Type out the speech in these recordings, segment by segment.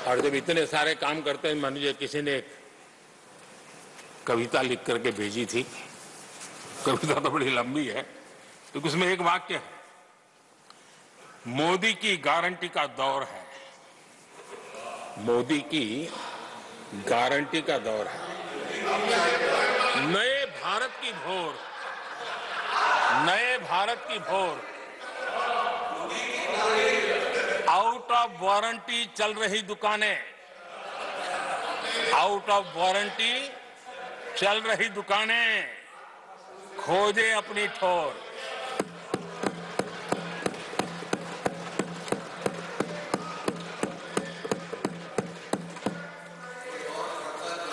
और जब इतने सारे काम करते हैं, मुझे किसी ने एक कविता लिख करके भेजी थी। कविता तो बड़ी लंबी है, तो उसमें एक वाक्य है, मोदी की गारंटी का दौर है। मोदी की गारंटी का दौर है। नए भारत की भोर, नए भारत की भोर, आउट ऑफ वारंटी चल रही दुकानें, आउट ऑफ वारंटी चल रही दुकानें, खोजे अपनी ठोर।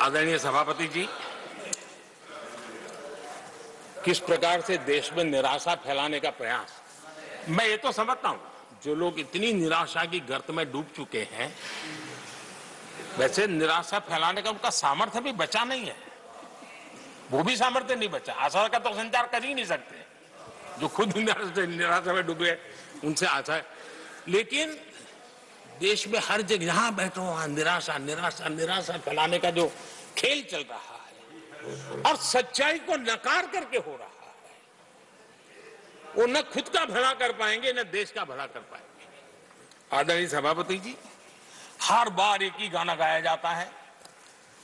आदरणीय सभापति जी, किस प्रकार से देश में निराशा फैलाने का प्रयास, मैं ये तो समझता हूं, जो लोग इतनी निराशा की गर्त में डूब चुके हैं, वैसे निराशा फैलाने का उनका सामर्थ्य भी बचा नहीं है। वो भी सामर्थ्य नहीं बचा, आशा का तो संचार कर ही नहीं सकते। जो खुद निराशा में डूबे उनसे आशा है, लेकिन देश में हर जगह जहां बैठो वहां निराशा निराशा निराशा फैलाने का जो खेल चल रहा है और सच्चाई को नकार करके हो रहा है, वो न खुद का भला कर पाएंगे न देश का भला कर पाएंगे। आदरणीय सभापति जी, हर बार एक ही गाना गाया जाता है,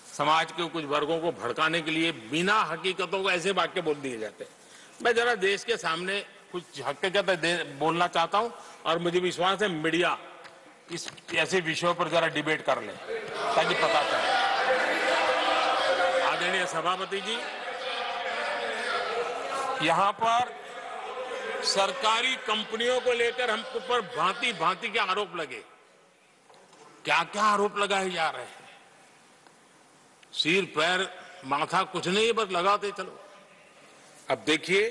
समाज के कुछ वर्गों को भड़काने के लिए बिना हकीकतों को ऐसे वाक्य बोल दिए जाते हैं। मैं जरा देश के सामने कुछ हकीकतें बोलना चाहता हूं और मुझे विश्वास है मीडिया इस ऐसे विषयों पर जरा डिबेट कर ले ताकि पता चले। आदरणीय सभापति जी, यहां पर सरकारी कंपनियों को लेकर हम पर भांति भांति के आरोप लगे। क्या क्या आरोप लगाए जा रहे हैं, सिर पैर माथा कुछ नहीं, बस लगाते चलो। अब देखिए,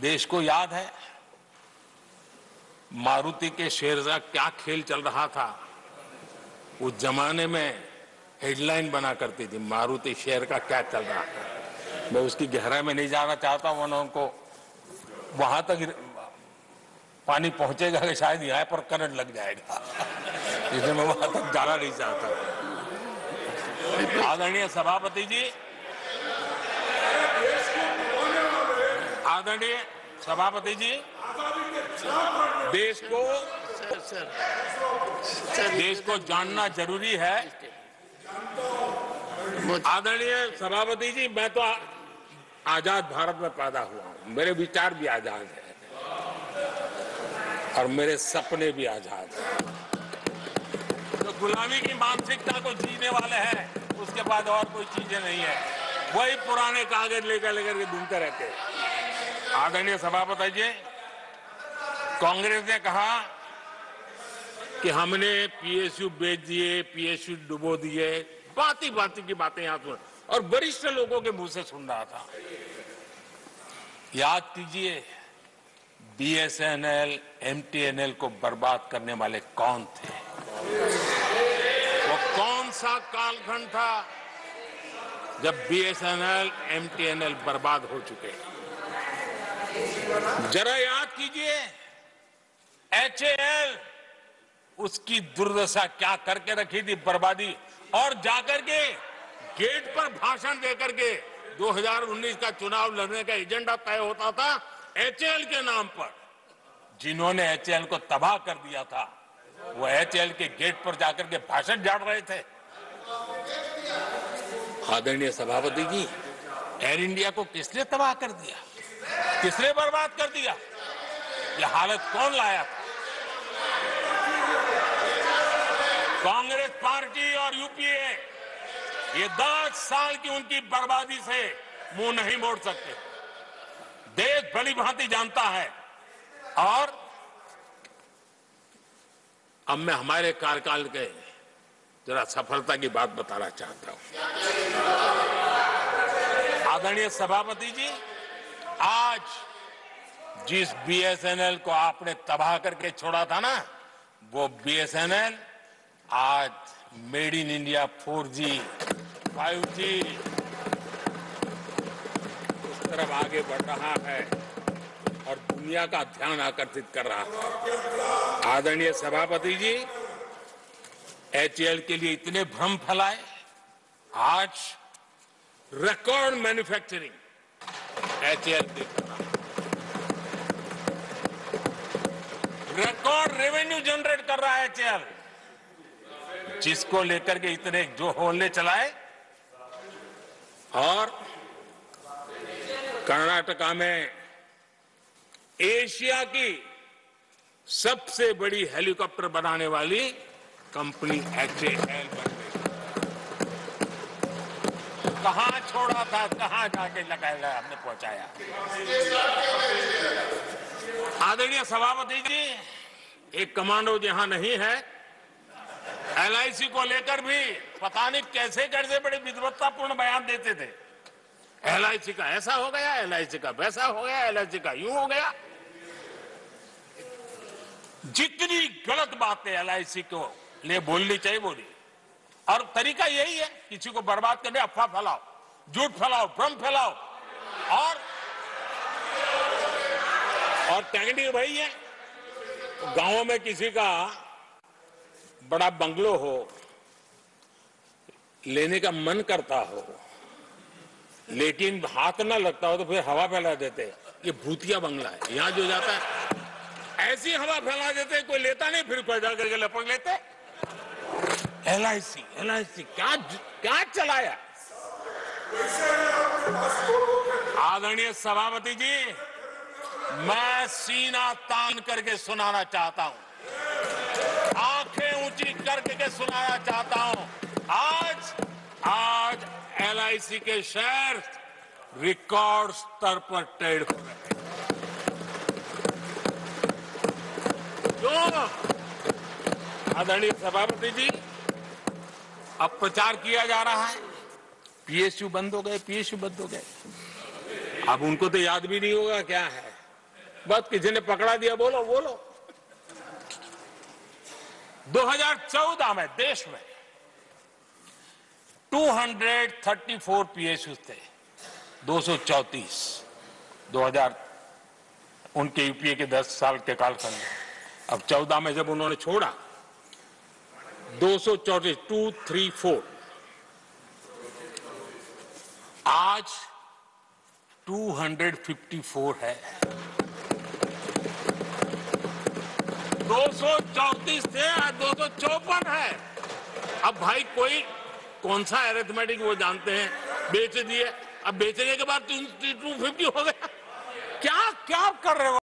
देश को याद है मारुति के शेयर का क्या खेल चल रहा था। उस जमाने में हेडलाइन बना करती थी, मारुति शेयर का क्या चल रहा था। मैं उसकी गहराई में नहीं जाना चाहता, वरना उनको वहां तक पानी पहुंचेगा कि शायद यहाँ पर करंट लग जाएगा, इसलिए मैं वहां तक जाना नहीं चाहता। आदरणीय सभापति जी, आदरणीय सभापति जी, देश को जानना जरूरी है। आदरणीय सभापति जी, मैं तो आजाद भारत में पैदा हुआ हूं, मेरे विचार भी आजाद हैं और मेरे सपने भी आजाद हैं। तो गुलामी की मानसिकता को जीने वाले हैं, उसके बाद और कोई चीजें नहीं है, वही पुराने कागज लेकर के घूमते रहते हैं। आदरणीय सभापति जी, कांग्रेस ने कहा कि हमने पीएसयू बेच दिए, पीएसयू डुबो दिए, बाती बाती की बातें यहां सुन और वरिष्ठ लोगों के मुंह से सुन रहा था। याद कीजिए, बीएसएनएल, एमटीएनएल को बर्बाद करने वाले कौन थे? वो कौन सा कालखंड था जब बीएसएनएल, एमटीएनएल बर्बाद हो चुके? जरा याद कीजिए, एचएएल, उसकी दुर्दशा क्या करके रखी थी, बर्बादी। और जाकर के गेट पर भाषण देकर के 2019 का चुनाव लड़ने का एजेंडा तय होता था एचएएल के नाम पर। जिन्होंने एचएएल को तबाह कर दिया था, वो एचएएल के गेट पर जाकर के भाषण झाड़ रहे थे। आदरणीय सभापति जी, एयर इंडिया को किसने तबाह कर दिया, किसने बर्बाद कर दिया? ये हालत कौन लाया था? कांग्रेस पार्टी और यूपीए। ये 10 साल की उनकी बर्बादी से मुंह नहीं मोड़ सकते। देश भली भांति जानता है। और अब मैं हमारे कार्यकाल के जरा सफलता की बात बताना चाहता हूं। आदरणीय सभापति जी, आज जिस बीएसएनएल को आपने तबाह करके छोड़ा था ना, वो बीएसएनएल आज made in India 4G, 5G उस तरफ आगे बढ़ रहा है और दुनिया का ध्यान आकर्षित कर रहा है। आदरणीय सभापति जी, एचएएल के लिए इतने भ्रम फैलाए, आज रिकॉर्ड मैन्युफैक्चरिंग एचएएल के कर रहा है, रिकॉर्ड रेवेन्यू जनरेट कर रहा है एचएएल, जिसको लेकर के इतने जो होले चलाए। और कर्नाटका में एशिया की सबसे बड़ी हेलीकॉप्टर बनाने वाली कंपनी एचएएल बन गई। कहां छोड़ा था, कहां जाके लगाया, हमने पहुंचाया। आदरणीय सभापति जी, एक कमांडो जहां नहीं है, एलआईसी को लेकर भी पता नहीं कैसे कैसे बड़े विद्वत्तापूर्ण बयान देते थे। एलआईसी का ऐसा हो गया, एलआईसी का वैसा हो गया, एलआईसी का यूं हो गया। जितनी गलत बातें एलआईसी को लिए बोलनी चाहिए बोली, और तरीका यही है, किसी को बर्बाद करने अफवाह फैलाओ, झूठ फैलाओ, भ्रम फैलाओ। और टेक्निक वही है, गांवों में किसी का बड़ा बंगलो हो, लेने का मन करता हो, लेकिन हाथ ना लगता हो, तो फिर हवा फैला देते, ये भूतिया बंगला है, यहां जो जाता है ऐसी हवा फैला देते, कोई लेता नहीं, फिर पैदा करके लपक लेते। एलआईसी एलआईसी क्या क्या चलाया। आदरणीय सभापति जी, मैं सीना तान करके सुनाना चाहता हूं, आंखें ऊंची करके सुनाना चाहता हूं, आज एलआईसी के शेयर रिकॉर्ड स्तर पर ट्रेड हो रहे हैं। क्यों? आदरणीय सभापति जी, अब प्रचार किया जा रहा है, पीएसयू बंद हो गए, पीएसयू बंद हो गए। अब उनको तो याद भी नहीं होगा क्या है, बस किसी ने पकड़ा दिया, बोलो बोलो। 2014 में देश में 234 पीएसयू थे, 234 2000 उनके यूपीए के 10 साल के कालखंड में। अब 14 में जब उन्होंने छोड़ा, 234 234 आज 254 है। 234 थे, आज 254 है। अब भाई कोई कौन सा अरिथमेटिक वो जानते हैं, बेच दिए, अब बेचने के बाद 250 हो गया। क्या क्या कर रहे हो?